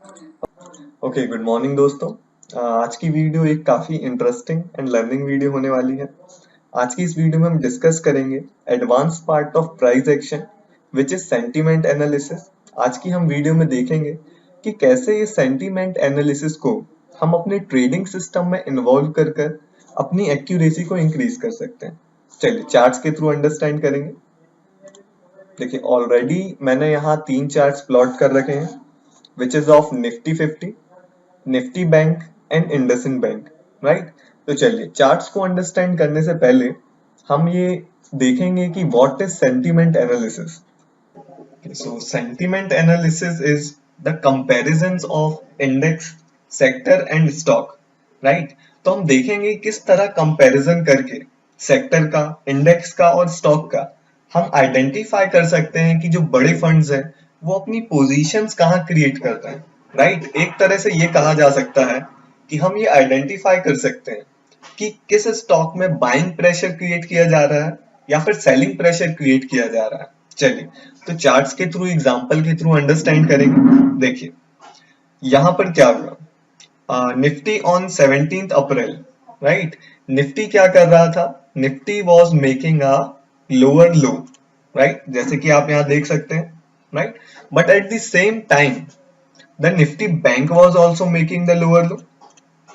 Okay, good morning दोस्तों। आज की वीडियो एक काफ़ी इंटरेस्टिंग एंड लर्निंग वीडियो होने वाली है। आज की इस वीडियो में हम डिस्कस करेंगे advance part of price action which is sentiment analysis. आज की हम वीडियो में देखेंगे कि कैसे ये सेंटीमेंट एनालिसिस को हम अपने ट्रेडिंग सिस्टम में इन्वॉल्व कर कर अपनी एक्यूरेसी को इंक्रीज कर सकते हैं। चलिए चार्ट्स के थ्रू अंडरस्टैंड करेंगे। देखिए ऑलरेडी मैंने यहाँ 3 चार्ट्स प्लॉट कर रखे हैं which is of Nifty 50, Nifty bank and IndusInd bank, right. तो चलिए चार्ट्स को अंडरस्टैंड करने से पहले हम ये देखेंगे कि what is sentiment analysis. So sentiment analysis is the comparisons of index, sector and stock, right. तो हम देखेंगे किस तरह कंपैरिजन करके सेक्टर का, इंडेक्स का और स्टॉक का हम आइडेंटिफाई कर सकते हैं कि जो बड़े फंड्स हैं वो अपनी पोजीशंस कहाँ क्रिएट करते हैं, राइट। एक तरह से ये कहा जा सकता है कि हम ये आइडेंटिफाई कर सकते हैं कि किस स्टॉक में बाइंग प्रेशर क्रिएट किया जा रहा है या फिर सेलिंग प्रेशर क्रिएट किया जा रहा है। चलिए तो चार्ट्स के थ्रू, एग्जांपल के थ्रू अंडरस्टैंड करेंगे। देखिए यहाँ पर क्या हुआ, Nifty on 17th April, right. Nifty क्या कर रहा था, Nifty was making a lower low, right, जैसे कि आप यहाँ देख सकते हैं, right. But at the same time the Nifty bank was also making the lower low,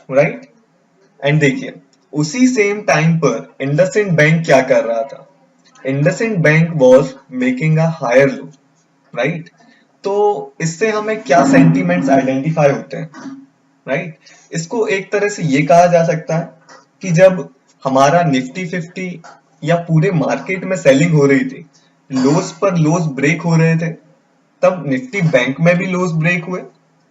right. And देखिए उसी सेम टाइम पर इंडसइंड बैंक क्या कर रहा था, IndusInd bank was making a higher low, right. तो इससे हमें क्या सेंटीमेंट्स आइडेंटिफाई होते हैं, राइट। इसको एक तरह से ये कहा जा सकता है कि जब हमारा निफ्टी 50 या पूरे मार्केट में सेलिंग हो रही थी, लोस पर लोस ब्रेक हो रहे थे, तब निफ्टी बैंक में भी लोस ब्रेक हुए,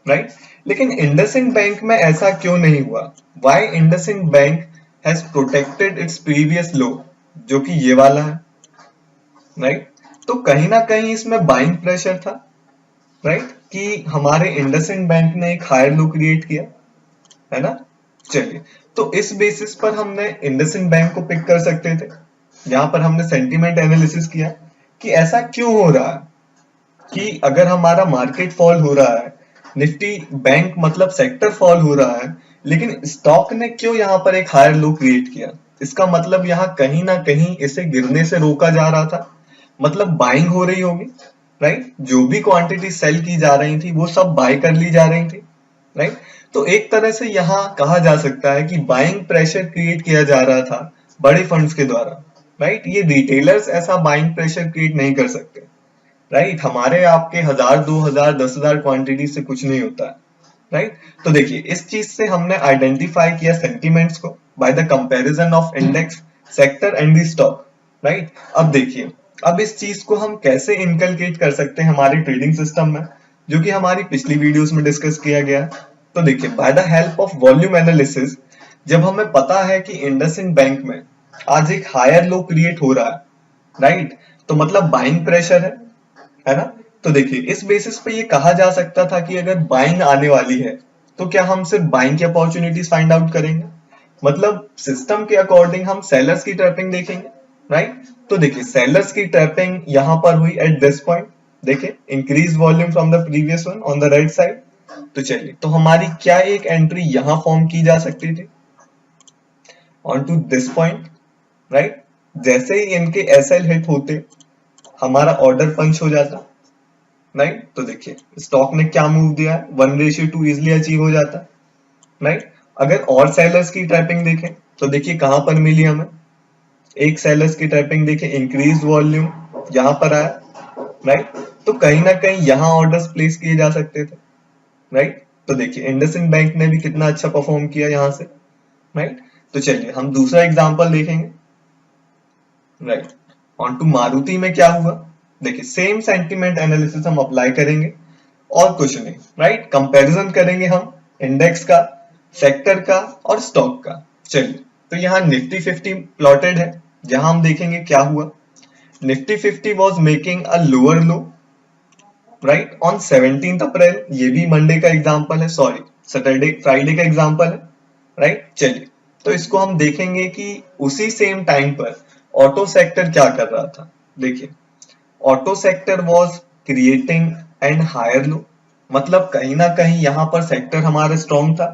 राइट। लेकिन इंडसइंड बैंक में ऐसा क्यों नहीं हुआ, why IndusInd bank has protected its previous लो, जो कि ये वाला है, राइट। तो कहीं ना कहीं इसमें बाइंग प्रेशर था, राइट, कि हमारे इंडसइंड बैंक ने एक हायर लो क्रिएट किया, है ना। चलिए तो इस बेसिस पर हमने इंडसइंड बैंक को पिक कर सकते थे। यहाँ पर हमने सेंटीमेंट एनालिसिस किया कि ऐसा क्यों हो रहा है कि अगर हमारा मार्केट फॉल हो रहा है, निफ्टी बैंक मतलब सेक्टर फॉल हो रहा है, लेकिन स्टॉक ने क्यों यहाँ पर एक हायर लो क्रिएट किया। इसका मतलब यहाँ कहीं ना कहीं इसे गिरने से रोका जा रहा था, मतलब बाइंग हो रही होगी, राइट। जो भी क्वांटिटी सेल की जा रही थी वो सब बाय कर ली जा रही थी, राइट। तो एक तरह से यहाँ कहा जा सकता है कि बाइंग प्रेशर क्रिएट किया जा रहा था बड़े फंड्स के द्वारा, राइट। ये रिटेलर्स ऐसा बाइंग प्रेशर क्रिएट नहीं कर सकते, राइट। हमारे आपके 1000, 2000, 10,000 क्वांटिटी से कुछ नहीं होता है, राइट। तो देखिए इस चीज से हमने आइडेंटिफाई किया सेंटीमेंट्स को by the comparison of index, sector and the stock, right. अब देखिए अब इस चीज को हम कैसे इनकलकेट कर सकते हैं हमारे ट्रेडिंग सिस्टम में, जो कि हमारी पिछली वीडियोस में डिस्कस किया गया है। तो देखिए by the help of volume analysis, जब हमें पता है कि इंडसइंड बैंक में आज एक हायर लो क्रिएट हो रहा है, राइट, तो मतलब बाइंग प्रेशर है ना। तो देखिए इस बेसिस पे ये कहा जा सकता था कि अगर बाइंग आने वाली है तो क्या हम सिर्फ बाइंग की अपॉर्चुनिटीज फाइंड आउट करेंगे, मतलब सिस्टम के अकॉर्डिंग हम सेलर्स की ट्रैपिंग देखेंगे, राइट। तो देखिए सेलर्स की ट्रैपिंग यहाँ पर हुई एट दिस पॉइंट, देखिए increase volume from the previous one on the right side. तो चलिए तो हमारी क्या एक एंट्री यहाँ फॉर्म की जा सकती थी on to this point, right. जैसे ही इनके एसएल हिट होते हमारा ऑर्डर पंच हो जाता, राइट। तो देखिए स्टॉक ने क्या मूव दिया है, 1:2 इजिली अचीव हो जाता है, राइट। अगर और सेलर्स की ट्रैपिंग देखें तो देखिए कहां पर मिली हमें, एक सेलर्स की ट्रैपिंग देखिए इंक्रीज वॉल्यूम यहां पर आया, राइट। तो कहीं ना कहीं यहां ऑर्डर्स प्लेस किए जा सकते थे, राइट। तो देखिए इंडसइंड बैंक ने भी कितना अच्छा परफॉर्म किया यहां से, राइट। तो चलिए हम दूसरा एग्जांपल देखेंगे, राइट। ऑन टू मारुति में क्या हुआ, देखिए सेम सेंटीमेंट एनालिसिस हम अप्लाई करेंगे और कुछ नहीं, राइट। कंपैरिजन करेंगे हम इंडेक्स का, सेक्टर का और स्टॉक का। चलिए तो यहाँ निफ्टी 50 प्लॉटेड है, जहां हम देखेंगे क्या हुआ, Nifty 50 was making a lower low, right, on 17th April. ये भी मंडे का एग्जाम्पल है, सॉरी सैटरडे फ्राइडे का एग्जाम्पल है, राइट। चलिए तो इसको हम देखेंगे कि उसी सेम टाइम पर ऑटो सेक्टर क्या कर रहा था। देखिए auto sector was creating and higher low, मतलब कहीं ना कहीं यहाँ पर सेक्टर हमारा स्ट्रॉन्ग था,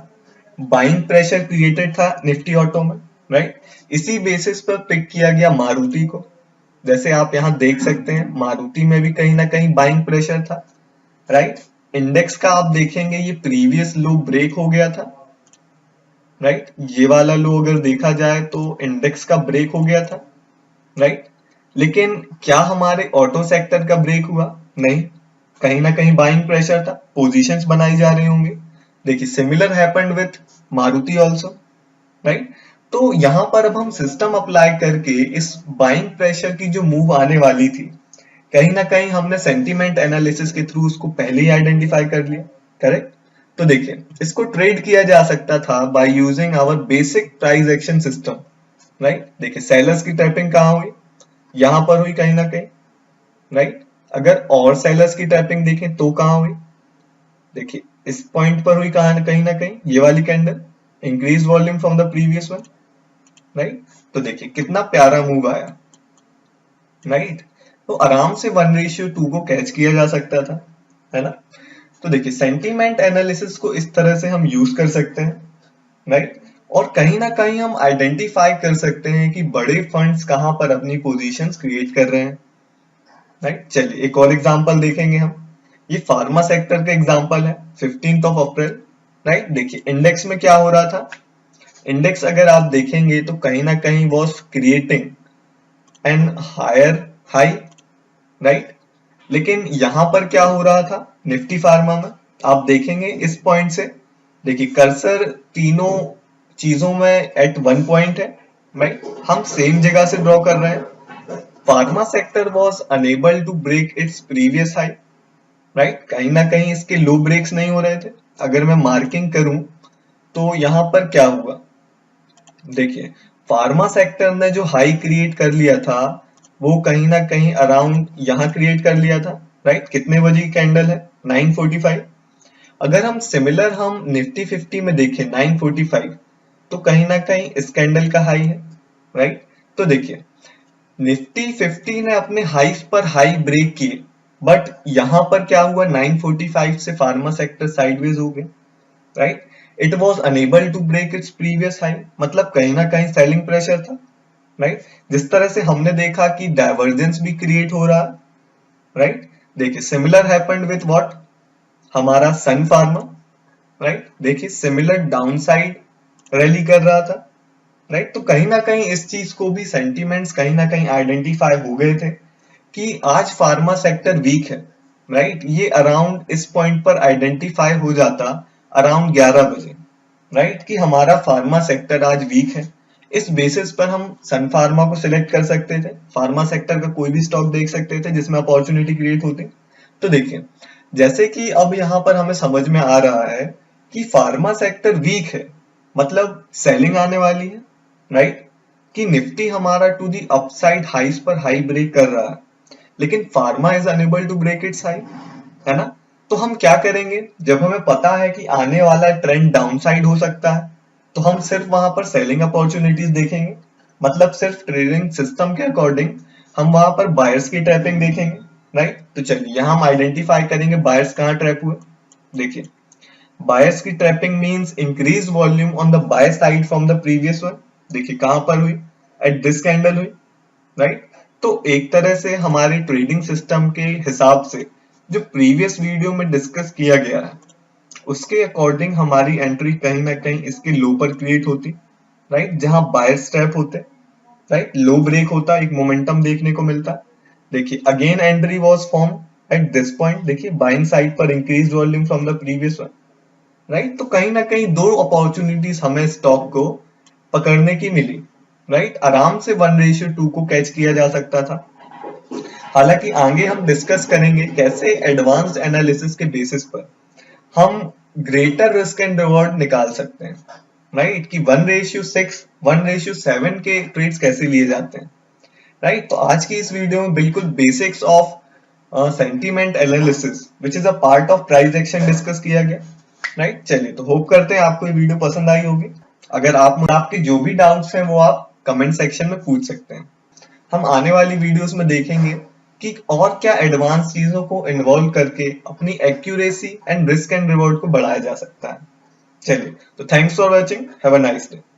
बाइंग प्रेशर क्रिएटेड था निफ्टी ऑटो में, राइट। इसी बेसिस पर पिक किया गया मारुति को। जैसे आप यहाँ देख सकते हैं मारुति में भी कहीं ना कहीं बाइंग प्रेशर था, राइट। इंडेक्स का आप देखेंगे ये प्रीवियस लो ब्रेक हो गया था, राइट। ये वाला लो अगर देखा जाए तो इंडेक्स का ब्रेक हो गया था, राइट। लेकिन क्या हमारे ऑटो सेक्टर का ब्रेक हुआ? नहीं, कहीं ना कहीं बाइंग प्रेशर था, पोजीशंस बनाई जा रही होंगी। देखिए similar happened with Maruti also, right. तो यहाँ पर अब हम सिस्टम अप्लाई करके इस बाइंग प्रेशर की जो मूव आने वाली थी, कहीं ना कहीं हमने सेंटीमेंट एनालिसिस के थ्रू उसको पहले ही आइडेंटिफाई कर लिया, करेक्ट। तो देखिए इसको ट्रेड किया जा सकता था by using our basic price action system, right. देखिए सेलर्स की टैपिंग कहाँ हुई? यहाँ पर हुई कहीं ना कहीं, राइट। अगर और सेलर्स की टैपिंग देखें तो कहाँ हुई? देखिए इस पॉइंट पर हुई, कहीं ना कहीं ये वाली candle, increase volume from the previous one, right. तो देखिए कितना प्यारा मूव आया, राइट। तो आराम से 1:2 को कैच किया जा सकता था, है ना। तो देखिए सेंटीमेंट एनालिसिस को इस तरह से हम यूज कर सकते हैं, राइट। और कहीं ना कहीं हम आइडेंटिफाई कर सकते हैं कि बड़े फंड्स कहां पर अपनी पोजीशंस क्रिएट कर रहे हैं, राइट। चलिए एक और एग्जांपल देखेंगे हम। ये फार्मा सेक्टर का एग्जांपल है 15 अप्रैल, राइट। देखिए इंडेक्स में क्या हो रहा था? इंडेक्स अगर आप देखेंगे तो कहीं ना कहीं was creating an higher high, right. लेकिन यहां पर क्या हो रहा था निफ्टी फार्मा में? आप देखेंगे इस पॉइंट से, देखिए कर्सर तीनों चीजों में एट वन पॉइंट है, राइट। हम सेम जगह से ड्रॉ कर रहे हैं। Pharma sector was unable to break its previous high, right. कहीं ना कहीं इसके लो ब्रेक्स नहीं हो रहे थे। अगर मैं मार्किंग करूं तो यहां पर क्या हुआ? देखिए फार्मा सेक्टर ने जो हाई क्रिएट कर लिया था वो कहीं ना कहीं अराउंड यहाँ क्रिएट कर लिया था, राइट। कितने बजे की कैंडल है? 9:45। अगर हम सिमिलर हम निफ्टी 50 में देखें 9:45, तो कहीं ना कहीं इस कैंडल का हाई है, राइट। तो देखिए निफ्टी 50 ने अपने हाईस पर हाई ब्रेक किए, बट यहां पर क्या हुआ? 9:45 से फार्मा सेक्टर साइडवेज हो गए, right. It was unable to break its previous high, मतलब कहीं ना कहीं सेलिंग प्रेशर था, राइट। जिस तरह से हमने देखा कि डाइवर्जेंस भी क्रिएट हो रहा है, राइट। देखिए सिमिलर हैपेंड विथ व्हाट? हमारा सन फार्मा, राइट। देखिए सिमिलर डाउनसाइड रैली कर रहा था, राइट। तो कहीं ना कहीं इस चीज को भी सेंटीमेंट्स कहीं ना कहीं आइडेंटिफाई हो गए थे कि आज फार्मा सेक्टर वीक है, राइट। ये अराउंड इस पॉइंट पर आइडेंटिफाई हो जाता अराउंड 11 बजे, राइट, कि हमारा फार्मा सेक्टर आज वीक है। इस बेसिस पर हम सन फार्मा को सिलेक्ट कर सकते थे, फार्मा सेक्टर का कोई भी स्टॉक देख सकते थे जिसमें अपॉर्चुनिटी क्रिएट होती। तो देखिए जैसे कि अब यहाँ पर हमें समझ में आ रहा है कि फार्मा सेक्टर वीक है, मतलब सेलिंग आने वाली है, राइट। कि निफ्टी हमारा टू दी अपसाइड हाईस पर हाई ब्रेक कर रहा है, लेकिन pharma is unable to break its high, है ना। तो हम क्या करेंगे? जब हमें पता है कि आने वाला ट्रेंड डाउनसाइड हो सकता है, तो हम सिर्फ वहां पर सेलिंग अपॉर्चुनिटीज देखेंगे, मतलब सिर्फ ट्रेडिंग सिस्टम के अकॉर्डिंग हम वहां पर बायर्स की ट्रैपिंग देखेंगे, राइट। तो चलिए यहाँ हम आइडेंटिफाई करेंगे बायर्स कहाँ ट्रैप हुए। देखिए बायर्स की trapping means increase volume on the by side from the previous one. देखिए कहां पर हुई? एट दिस कैंडल हुई, राइट। तो एक तरह से हमारे ट्रेडिंग सिस्टम के हिसाब से जो प्रीवियस वीडियो में डिस्कस किया गया है उसके अकॉर्डिंग हमारी एंट्री कहीं ना कहीं इसके लो पर क्रिएट होती, राइट, जहां बायर स्टेप होते, राइट, लो ब्रेक होता, एक मोमेंटम देखने को मिलता। देखिए again entry was form at this point, देखिए बाइंग साइड पर increase volume from the previous one, right. तो कहीं ना कहीं दो अपॉर्चुनिटीज हमें स्टॉक को पकड़ने की मिली, राइट। आराम से 1:2 को कैच किया जा सकता था। हालांकि आगे हम डिस्कस करेंगे कैसे एडवांस्ड एनालिसिस के बेसिस पर हम ग्रेटर रिस्क एंड रिवॉर्ड निकाल सकते हैं, राइट, कि 1:6 1:7 के ट्रेड्स कैसे लिए जाते हैं, राइट। तो आज की इस वीडियो में बिल्कुल basics of sentiment analysis which is a part of price action discuss किया गया, राइट। चलिए तो होप करते हैं आपको ये वीडियो पसंद आई होगी। अगर आपके जो भी डाउट्स हैं वो आप कमेंट सेक्शन में पूछ सकते हैं। हम आने वाली वीडियोस में देखेंगे कि और क्या एडवांस चीजों को इन्वॉल्व करके अपनी accuracy and risk and reward को बढ़ाया जा सकता है। चलिए, तो thanks for watching, have a nice day.